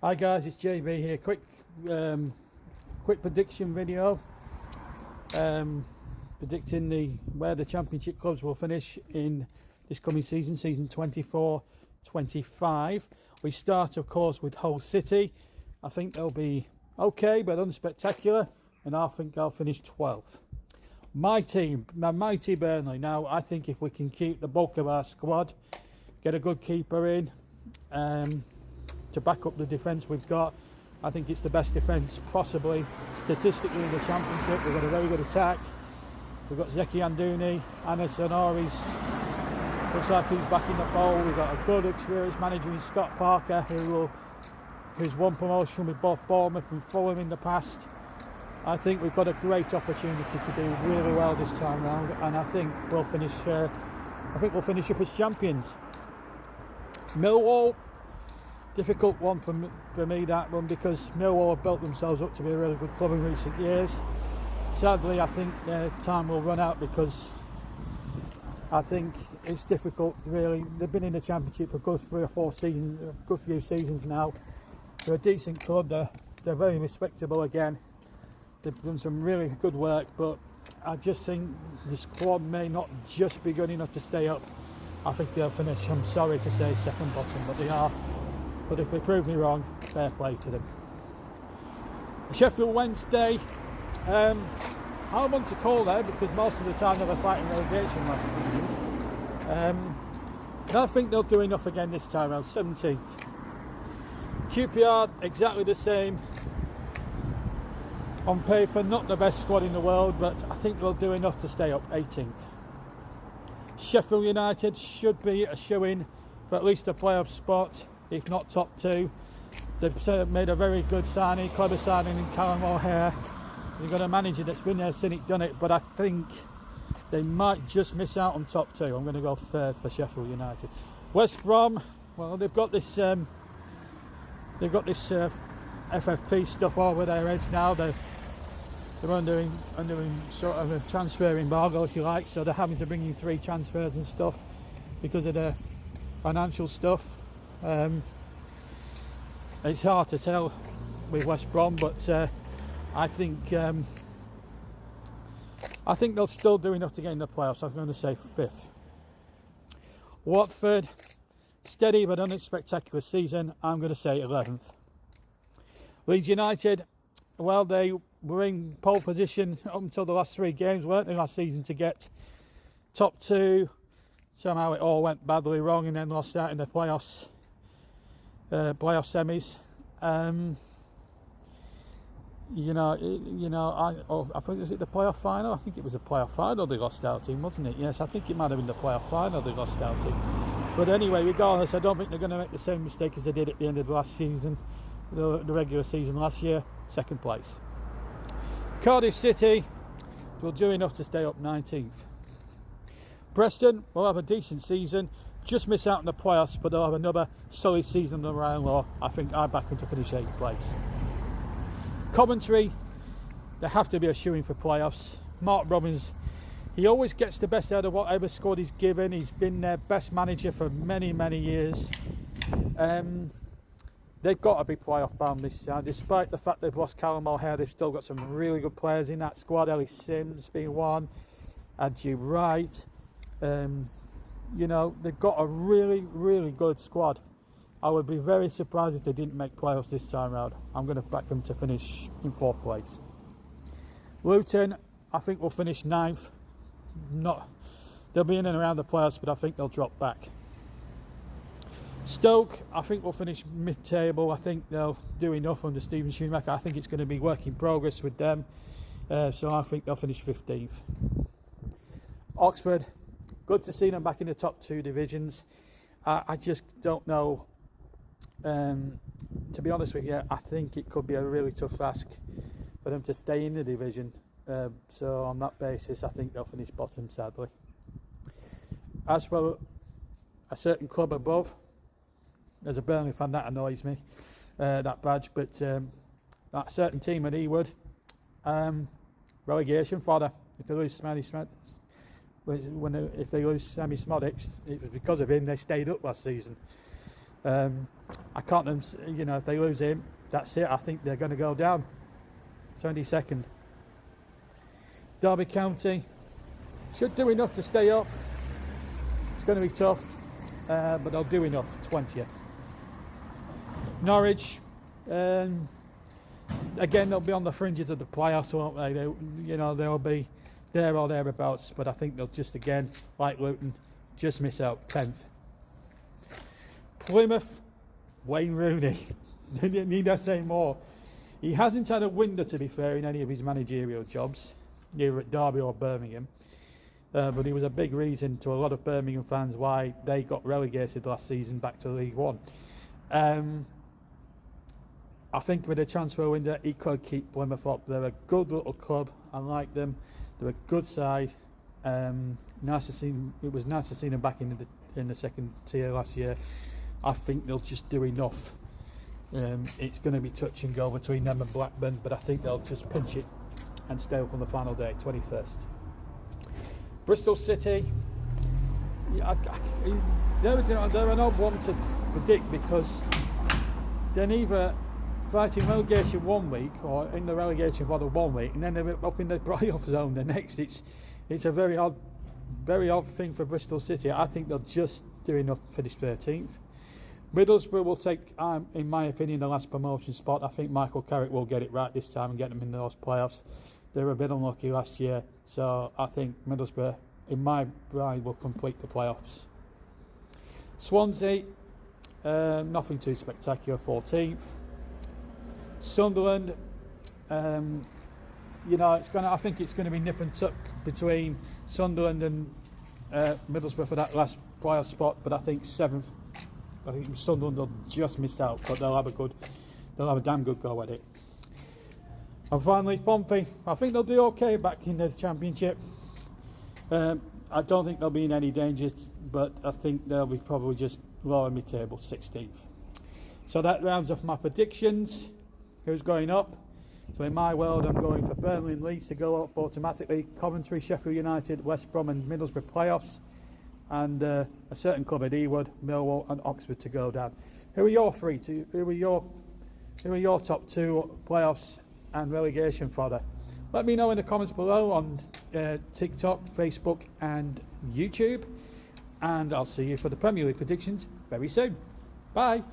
Hi guys, it's JB here. Quick prediction video, predicting where the championship clubs will finish in this coming season, season 24-25. We start, of course, with Hull City. I think they'll be okay, but unspectacular, and I think I'll finish 12th. My team, my mighty Burnley. Now, I think if we can keep the bulk of our squad, get a good keeper in, to back up the defence we've got. I think it's the best defence possibly statistically in the championship. We've got a very good attack. We've got Zeki Anduni, Anas Sonori's looks like he's back in the fold. We've got a good experienced manager in Scott Parker who's won promotion with both Bournemouth and Fulham in the past. I think we've got a great opportunity to do really well this time round, and I think we'll finish up as champions. Millwall, difficult one for me, that one, because Millwall have built themselves up to be a really good club in recent years. Sadly, I think their time will run out, because I think it's difficult really. They've been in the championship for a good 3 or 4 seasons, a good few seasons now. They're a decent club, they're very respectable again. They've done some really good work, but I just think the squad may not just be good enough to stay up. I think they'll finish, I'm sorry to say, second bottom, but they are. But if they prove me wrong, fair play to them. Sheffield Wednesday, I want to call there because most of the time they were fighting relegation last season. And I think they'll do enough again this time around, 17th. QPR, exactly the same. On paper, not the best squad in the world, but I think they'll do enough to stay up, 18th. Sheffield United should be a shoe-in for at least a playoff spot, if not top 2. They've made a very good signing, clever signing in Callum O'Hare. They've got a manager that's been there, seen it, done it, but I think they might just miss out on top 2. I'm going to go third for Sheffield United. West Brom, well, they've got this FFP stuff over their heads now. They're under sort of a transfer embargo, if you like, so they're having to bring in 3 transfers and stuff because of the financial stuff. It's hard to tell with West Brom, but I think they'll still do enough to get in the playoffs. I'm going to say 5th. Watford, steady but unspectacular season. I'm going to say 11th. Leeds United, well, they were in pole position up until the last 3 games, weren't they, last season, to get top 2. Somehow it all went badly wrong, and then lost out in the playoff semis. I think, was it the playoff final? I think it was the playoff final they lost out in, wasn't it? Yes, I think it might have been the playoff final they lost out in. But anyway, regardless, I don't think they're going to make the same mistake as they did at the end of the last season, the regular season last year. 2nd place. Cardiff City will do enough to stay up, 19th. Preston will have a decent season, just miss out on the playoffs, but they'll have another solid season on the Ryan Law. I think I back them to finish 8th place. Coventry, they have to be a shoo-in for playoffs. Mark Robbins, he always gets the best out of whatever squad he's given. He's been their best manager for many, many years. They've got to be playoff bound this time. Despite the fact they've lost Callum O'Hare, they've still got some really good players in that squad. Ellis Sims being one, Adju Wright. They've got a really, really good squad. I would be very surprised if they didn't make playoffs this time round. I'm going to back them to finish in 4th place. Luton, I think will finish 9th. They'll be in and around the playoffs, but I think they'll drop back. Stoke, I think will finish mid-table. I think they'll do enough under Steven Schumacher. I think it's going to be work in progress with them. So I think they'll finish 15th. Oxford, good to see them back in the top 2 divisions. I just don't know. To be honest with you, I think it could be a really tough ask for them to stay in the division. So on that basis, I think they'll finish bottom, sadly. As for a certain club above, as a Burnley fan, that annoys me, that badge. But that certain team at Ewood, relegation fodder. If they lose if they lose Sammy Smodic, it was because of him they stayed up last season. I can't, if they lose him, that's it. I think they're going to go down. 72nd. Derby County should do enough to stay up. It's going to be tough, but they'll do enough. 20th. Norwich, again, they'll be on the fringes of the playoffs, won't they? They'll be there or thereabouts, but I think they'll just, again, like Luton, just miss out. 10th. Plymouth, Wayne Rooney. Need I say more? He hasn't had a window, to be fair, in any of his managerial jobs, either at Derby or Birmingham. But he was a big reason to a lot of Birmingham fans why they got relegated last season back to League One. I think with a transfer window, he could keep Plymouth up. They're a good little club. I like them. They're a good side. Nice to see. It was nice to see them back in the second tier last year. I think they'll just do enough. It's going to be touch and go between them and Blackburn, but I think they'll just pinch it and stay up on the final day, 21st. Bristol City. They're an odd one to predict because they're neither fighting relegation one week or in the relegation bottle one week and then they're up in the playoff zone the next. It's a very odd thing for Bristol City. I think they'll just do enough to finish 13th. Middlesbrough will take, in my opinion, the last promotion spot. I think Michael Carrick will get it right this time and get them in those playoffs. They were a bit unlucky last year, so I think Middlesbrough, in my mind, will complete the playoffs. Swansea, nothing too spectacular, 14th. Sunderland, I think it's going to be nip and tuck between Sunderland and Middlesbrough for that last playoff spot, but I think 7th. I think Sunderland will just miss out, but they'll have a damn good go at it. And finally, Pompey. I think they'll do okay back in the Championship. I don't think they'll be in any danger, but I think they'll be probably just lower mid-table, 16th. So that rounds off my predictions. Who's going up? So in my world, I'm going for Burnley and Leeds to go up automatically. Coventry, Sheffield United, West Brom and Middlesbrough playoffs. And a certain club at Ewood, Millwall and Oxford to go down. Who are your top two playoffs and relegation fodder? Let me know in the comments below on TikTok, Facebook and YouTube. And I'll see you for the Premier League predictions very soon. Bye.